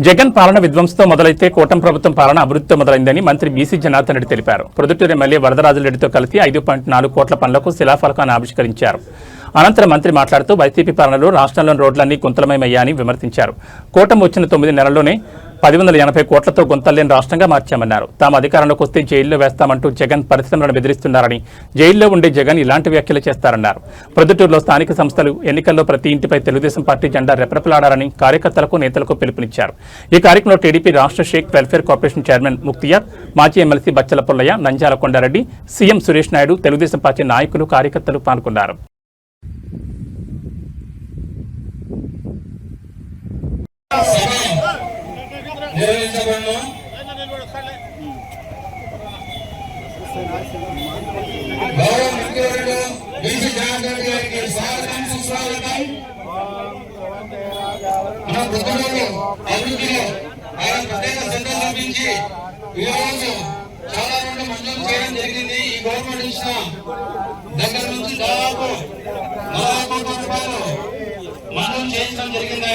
జగన్ పాలన విధ్వంసంతో మొదలైతే కూటమి ప్రభుత్వం పాలన అభివృద్ధితో మొదలైందని మంత్రి బీసీ జనార్దన్ రెడ్డి తెలిపారు. ప్రొద్దుటూరు ఎమ్మెల్యే వరదరాజులరెడ్డితో కలిసి 5.4 కోట్ల పనులకు శిలాఫలకాన్ని ఆవిష్కరించారు. అనంతరం మంత్రి మాట్లాడుతూ వైసీపీ పాలనలో రాష్ట్రంలోని రోడ్లన్నీ గుంతలమయమయ్యాయని విమర్శించారు. కూటమి వచ్చిన 9 నెలల్లోనే 1,180 కోట్లతో గుంతల్లేని రాష్ట్రంగా మార్చామన్నారు. తాము అధికారంలోకి వస్తే జైల్లో వేస్తామంటూ జగన్ పరిశ్రమలను బెదిరిస్తున్నారని, జైల్లో ఉండే జగన్ ఇలాంటి వ్యాఖ్యలు చేస్తారన్నారు. ప్రొద్దుటూరులో స్థానిక సంస్థలు ఎన్నికల్లో ప్రతి ఇంటిపై తెలుగుదేశం పార్టీ జెండా రెపరెపలాడారని కార్యకర్తలకు, నేతలకు పిలుపునిచ్చారు. ఈ కార్యక్రమంలో టీడీపీ రాష్ట్ర Shaik welfare corporation chairman Muktiyar, మాజీ MLC Bachala Pullaiah, Nanjala Kondareddy, CM Suresh Naidu, Telugu Desam party నాయకులు, కార్యకర్తలు పాల్గొన్నారు. చాలా మంది మంజూరు చేయడం జరిగింది. ఈ గవర్నమెంట్ ఇచ్చిన దగ్గర నుంచి దాదాపు 40 కోట్ల రూపాయలు మంజూరు చేయించడం జరిగింది.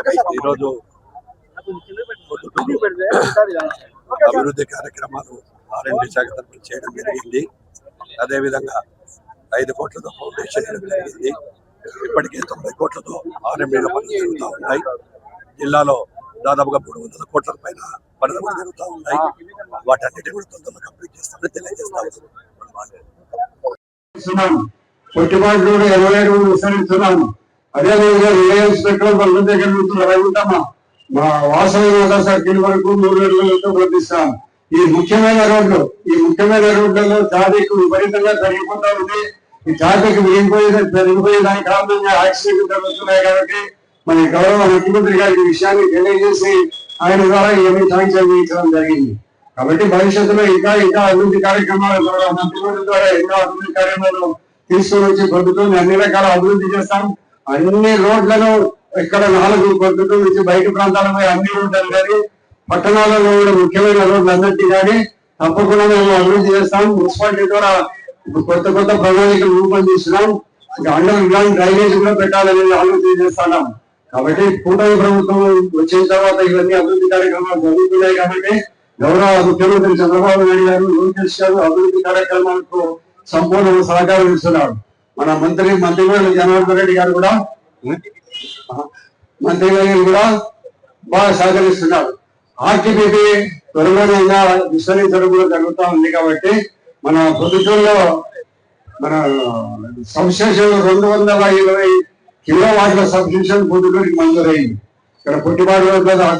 ప్రతి రోడ్డు ఈరోజు అభివృద్ధి కార్యక్రమాలు R&D శాఖ తరఫున చేయడం జరిగింది. అదేవిధంగా 5 కోట్లతో ఫౌండేషన్ చేయడం జరిగింది. ఇప్పటికే 90 కోట్లతో R&Dలో పనులు జరుగుతూ ఉన్నాయి. జిల్లాలో దాదాపుగా 300 కోట్ల పైన పనులు జరుగుతూ ఉన్నాయి. వాటన్నిటి కూడా తొందరగా కంప్లీట్ చేస్తామని తెలియజేస్తాము. కొట్టుబాట్లు 27 విస్తరిస్తున్నాము. అదేవిధంగా రిలయన్స్ పెట్రోల్ బంక్ దగ్గర నుంచి మా వాసవి సర్కిల్ వరకు 3 రోజులతో వర్తిస్తాం. ఈ ముఖ్యమైన రోడ్లలో ట్రాఫిక్ విపరీతంగా పెరిగిపోతా ఉంది. ఈ ట్రాఫిక్ పెరిగిపోయేదాని కారణంగా యాక్సిడెంట్ జరుగుతున్నాయి. కాబట్టి మన గౌరవ ముఖ్యమంత్రి గారికి విషయాన్ని తెలియజేసి ఆయన ద్వారా ఏమీ శాంక్షన్ చేయించడం జరిగింది. కాబట్టి భవిష్యత్తులో ఇంకా అభివృద్ధి కార్యక్రమాల ద్వారా మంత్రిమండలి ద్వారా ఎన్నో అభివృద్ధి కార్యక్రమాలు తీసుకుని వచ్చి ప్రభుత్వం అన్ని రకాల అభివృద్ధి చేస్తాం. అన్ని రోడ్లను ఇక్కడ 4 పద్ధతుల నుంచి బయట ప్రాంతాలపై అన్ని రోడ్లు కానీ పట్టణాలలో కూడా ముఖ్యమైన రోడ్లు అన్నింటి కానీ తప్పకుండా మేము అభివృద్ధి చేస్తాం. మున్సిపాలిటీ ద్వారా కొత్త ప్రణాళికలు రూపొందిస్తున్నాం. అండర్ గ్రౌండ్ డ్రైనేజ్ కూడా పెట్టాలనేది ఆలోచన చేస్తున్నాం. కాబట్టి కూటమి ప్రభుత్వం వచ్చిన తర్వాత ఇవన్నీ అభివృద్ధి కార్యక్రమాలు జరుగుతున్నాయి. కాబట్టి గౌరవ ముఖ్యమంత్రి చంద్రబాబు నాయుడు గారు, లోకేష్ గారు అభివృద్ధి కార్యక్రమాలకు సంపూర్ణ సహకారం ఇస్తున్నారు. మన మంత్రివర్యులు జనార్దన్ రెడ్డి గారు కూడా బాగా సహకరిస్తున్నారు. ఆర్టీపీపీ త్వరలోనే విస్తరించడం కూడా జరుగుతూ ఉంది. కాబట్టి మన ప్రభుత్వంలో మన సబ్స్టేషన్ 220 కిలోవాట్ల సబ్స్టేషన్ పొద్దుటూరికి మంజూరైంది. ఇక్కడ పుట్టిబాటు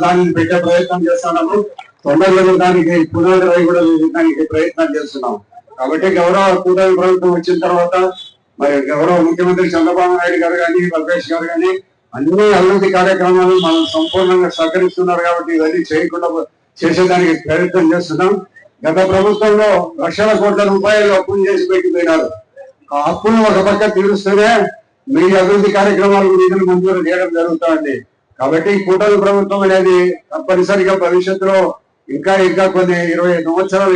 దాన్ని పెట్టే ప్రయత్నం చేస్తున్నాము. తొందరలో దానికి పునాది రాయి కూడా దానికి ప్రయత్నం చేస్తున్నాం. కాబట్టి గౌరవ కూటమి ప్రభుత్వం వచ్చిన తర్వాత మరి గౌరవ ముఖ్యమంత్రి చంద్రబాబు నాయుడు గారు కానీ, లోకేష్ గారు కానీ అన్ని అభివృద్ధి కార్యక్రమాలు మనం సంపూర్ణంగా సహకరిస్తున్నారు. కాబట్టి ఇవన్నీ చేయకుండా చేసేదానికి ప్రయత్నం చేస్తున్నాం. గత ప్రభుత్వంలో లక్షల కోట్ల రూపాయలు అప్పులు చేసి పెట్టిపోయినారు. ఆ అప్పులను ఒక పక్క తీరుస్తూనే మీ అభివృద్ధి కార్యక్రమాలకు నిధులు మంజూరు చేయడం జరుగుతుంది. కాబట్టి కూటమి ప్రభుత్వం అనేది తప్పనిసరిగా భవిష్యత్తులో ఇంకా కొన్ని 20 సంవత్సరాలు